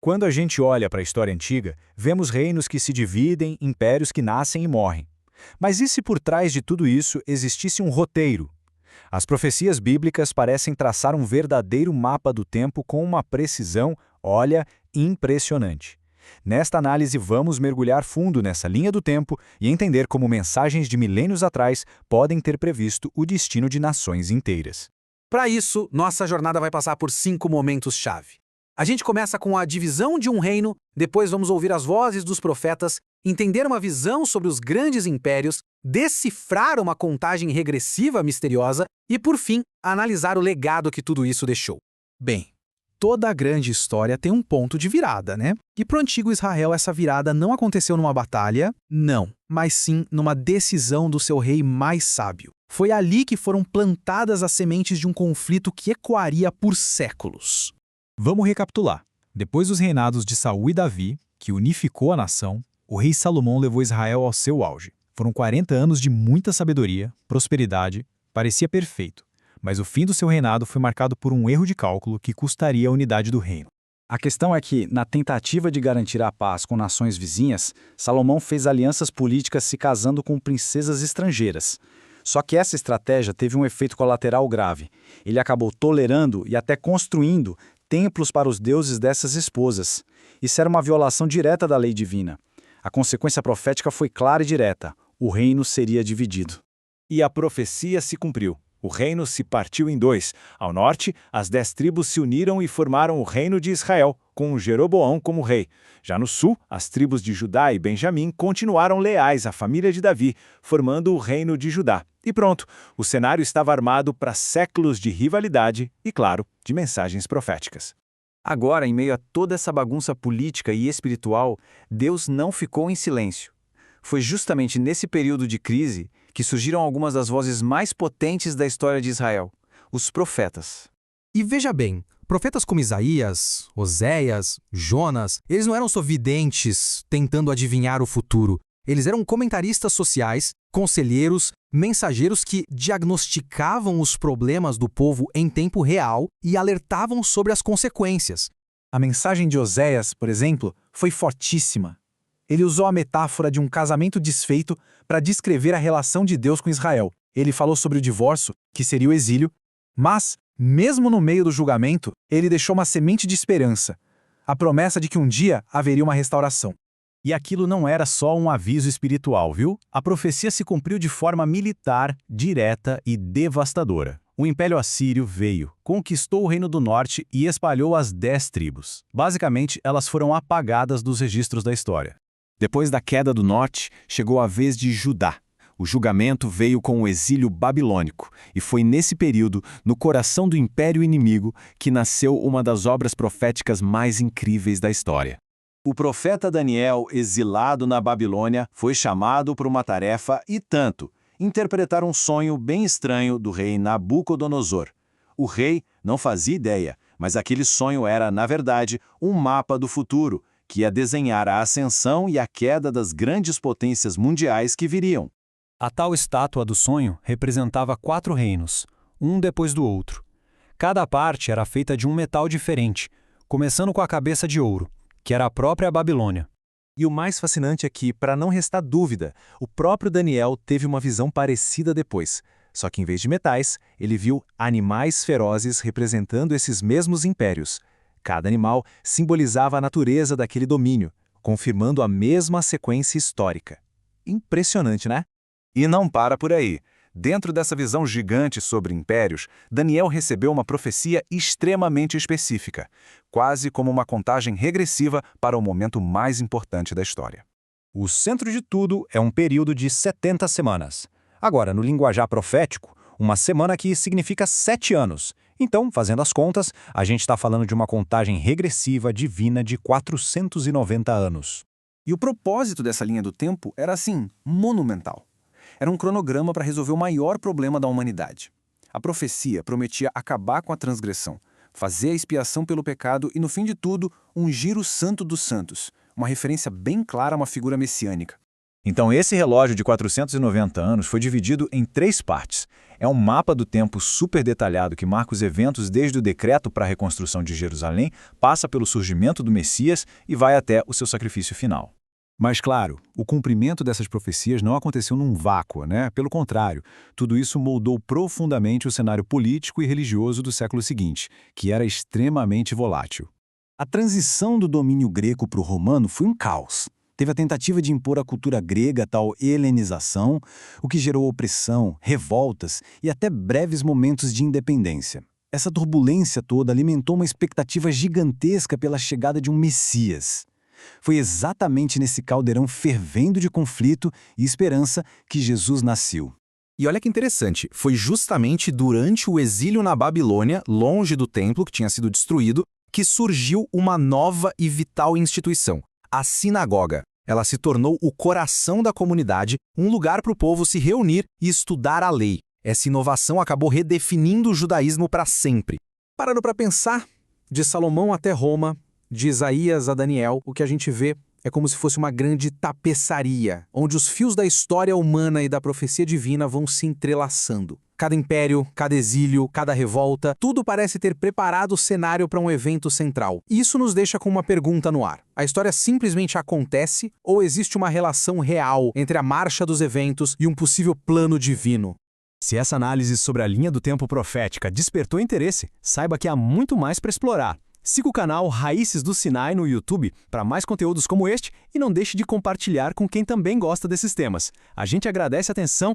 Quando a gente olha para a história antiga, vemos reinos que se dividem, impérios que nascem e morrem. Mas e se por trás de tudo isso existisse um roteiro? As profecias bíblicas parecem traçar um verdadeiro mapa do tempo com uma precisão, olha, impressionante. Nesta análise, vamos mergulhar fundo nessa linha do tempo e entender como mensagens de milênios atrás podem ter previsto o destino de nações inteiras. Para isso, nossa jornada vai passar por 5 momentos-chave. A gente começa com a divisão de um reino, depois vamos ouvir as vozes dos profetas, entender uma visão sobre os grandes impérios, decifrar uma contagem regressiva misteriosa e, por fim, analisar o legado que tudo isso deixou. Bem, toda a grande história tem um ponto de virada, né? E para o antigo Israel essa virada não aconteceu numa batalha, não, mas sim numa decisão do seu rei mais sábio. Foi ali que foram plantadas as sementes de um conflito que ecoaria por séculos. Vamos recapitular. Depois dos reinados de Saul e Davi, que unificou a nação, o rei Salomão levou Israel ao seu auge. Foram 40 anos de muita sabedoria, prosperidade, parecia perfeito. Mas o fim do seu reinado foi marcado por um erro de cálculo que custaria a unidade do reino. A questão é que, na tentativa de garantir a paz com nações vizinhas, Salomão fez alianças políticas se casando com princesas estrangeiras. Só que essa estratégia teve um efeito colateral grave. Ele acabou tolerando e até construindo templos para os deuses dessas esposas. Isso era uma violação direta da lei divina. A consequência profética foi clara e direta: o reino seria dividido. E a profecia se cumpriu. O reino se partiu em dois. Ao norte, as 10 tribos se uniram e formaram o reino de Israel, com Jeroboão como rei. Já no sul, as tribos de Judá e Benjamim continuaram leais à família de Davi, formando o reino de Judá. E pronto, o cenário estava armado para séculos de rivalidade e, claro, de mensagens proféticas. Agora, em meio a toda essa bagunça política e espiritual, Deus não ficou em silêncio. Foi justamente nesse período de crise que surgiram algumas das vozes mais potentes da história de Israel, os profetas. E veja bem, profetas como Isaías, Oséias, Jonas, eles não eram só videntes tentando adivinhar o futuro. Eles eram comentaristas sociais, conselheiros, mensageiros que diagnosticavam os problemas do povo em tempo real e alertavam sobre as consequências. A mensagem de Oséias, por exemplo, foi fortíssima. Ele usou a metáfora de um casamento desfeito para descrever a relação de Deus com Israel. Ele falou sobre o divórcio, que seria o exílio, mas, mesmo no meio do julgamento, ele deixou uma semente de esperança, a promessa de que um dia haveria uma restauração. E aquilo não era só um aviso espiritual, viu? A profecia se cumpriu de forma militar, direta e devastadora. O Império Assírio veio, conquistou o Reino do Norte e espalhou as 10 tribos. Basicamente, elas foram apagadas dos registros da história. Depois da queda do Norte, chegou a vez de Judá. O julgamento veio com o exílio babilônico, e foi nesse período, no coração do Império Inimigo, que nasceu uma das obras proféticas mais incríveis da história. O profeta Daniel, exilado na Babilônia, foi chamado para uma tarefa e tanto: interpretar um sonho bem estranho do rei Nabucodonosor. O rei não fazia ideia, mas aquele sonho era, na verdade, um mapa do futuro, que ia desenhar a ascensão e a queda das grandes potências mundiais que viriam. A tal estátua do sonho representava 4 reinos, um depois do outro. Cada parte era feita de um metal diferente, começando com a cabeça de ouro, que era a própria Babilônia. E o mais fascinante é que, para não restar dúvida, o próprio Daniel teve uma visão parecida depois. Só que em vez de metais, ele viu animais ferozes representando esses mesmos impérios. Cada animal simbolizava a natureza daquele domínio, confirmando a mesma sequência histórica. Impressionante, né? E não para por aí. Dentro dessa visão gigante sobre impérios, Daniel recebeu uma profecia extremamente específica, quase como uma contagem regressiva para o momento mais importante da história. O centro de tudo é um período de 70 semanas. Agora, no linguajar profético, uma semana aqui significa 7 anos. Então, fazendo as contas, a gente está falando de uma contagem regressiva divina de 490 anos. E o propósito dessa linha do tempo era, assim, monumental. Era um cronograma para resolver o maior problema da humanidade. A profecia prometia acabar com a transgressão, fazer a expiação pelo pecado e, no fim de tudo, ungir o Santo dos Santos, uma referência bem clara a uma figura messiânica. Então, esse relógio de 490 anos foi dividido em 3 partes. É um mapa do tempo super detalhado que marca os eventos desde o decreto para a reconstrução de Jerusalém, passa pelo surgimento do Messias e vai até o seu sacrifício final. Mas, claro, o cumprimento dessas profecias não aconteceu num vácuo, né? Pelo contrário, tudo isso moldou profundamente o cenário político e religioso do século seguinte, que era extremamente volátil. A transição do domínio greco para o romano foi um caos. Teve a tentativa de impor à cultura grega tal helenização, o que gerou opressão, revoltas e até breves momentos de independência. Essa turbulência toda alimentou uma expectativa gigantesca pela chegada de um Messias. Foi exatamente nesse caldeirão fervendo de conflito e esperança que Jesus nasceu. E olha que interessante, foi justamente durante o exílio na Babilônia, longe do templo que tinha sido destruído, que surgiu uma nova e vital instituição, a sinagoga. Ela se tornou o coração da comunidade, um lugar para o povo se reunir e estudar a lei. Essa inovação acabou redefinindo o judaísmo para sempre. Parando para pensar, de Salomão até Roma, de Isaías a Daniel, o que a gente vê é como se fosse uma grande tapeçaria, onde os fios da história humana e da profecia divina vão se entrelaçando. Cada império, cada exílio, cada revolta, tudo parece ter preparado o cenário para um evento central. Isso nos deixa com uma pergunta no ar. A história simplesmente acontece ou existe uma relação real entre a marcha dos eventos e um possível plano divino? Se essa análise sobre a linha do tempo profética despertou interesse, saiba que há muito mais para explorar. Siga o canal Raízes do Sinai no YouTube para mais conteúdos como este e não deixe de compartilhar com quem também gosta desses temas. A gente agradece a atenção